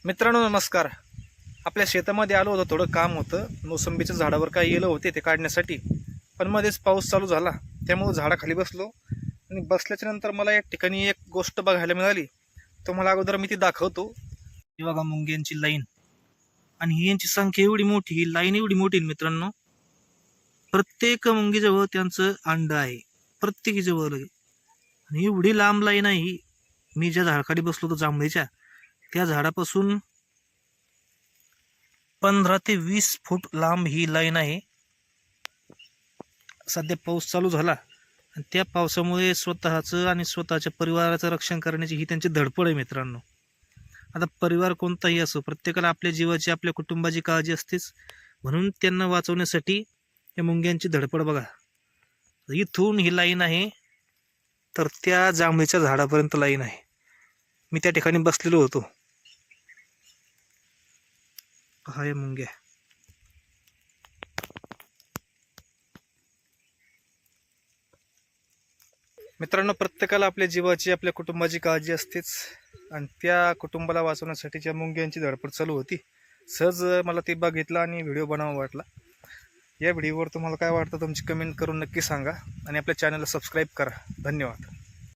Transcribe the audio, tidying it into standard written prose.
मित्रांनो नमस्कार. आपल्या शेतामध्ये आलो होतो, थोडं काम होतं. मोसंबीच्या झाडावर काही येलं होते ते काढण्यासाठी, पण मध्येच पाऊस चालू झाला. त्यामुळे झाडाखाली बसलो आणि बसल्याच्या नंतर मला या ठिकाणी एक गोष्ट बघायला मिळाली. तुम्हाला अगोदर मी ती दाखवतो. ही बघा मुंग्यांची लाईन, आणि ही यांची संख्या एवढी मोठी, ही लाईन एवढी मोठी मित्रांनो. प्रत्येक मुंगीजवळ त्यांचं अंड आहे, प्रत्येकीजवळ. आणि एवढी लांब लाईन आहे ही. मी ज्या झाडाखाली बसलो होतो जांभळीच्या, त्या झाडापासून 15 ते 20 फूट लांब ही लाईन आहे. सध्या पाऊस चालू झाला आणि त्या पावसामुळे स्वतःचं आणि स्वतःच्या परिवाराचं रक्षण करण्याची ही त्यांची धडपड आहे मित्रांनो. आता परिवार कोणताही असो, प्रत्येकाला आपल्या जीवाची, आपल्या कुटुंबाची काळजी असतेच. म्हणून त्यांना वाचवण्यासाठी या मुंग्यांची धडपड बघा. इथून ही लाईन आहे तर त्या जांभळीच्या झाडापर्यंत लाईन आहे. मी त्या ठिकाणी बसलेलो होतो. पहा या मुंग्या. मित्रांनो, प्रत्येकाला आपल्या जीवाची, आपल्या कुटुंबाची काळजी असतेच. आणि त्या कुटुंबाला वाचवण्यासाठी ज्या मुंग्यांची धडपड चालू होती, सहज मला ते बघितलं आणि व्हिडिओ बनावा वाटला. या व्हिडिओवर तुम्हाला काय वाटतं तुमची कमेंट करून नक्की सांगा, आणि आपल्या चॅनलला सबस्क्राईब करा. धन्यवाद.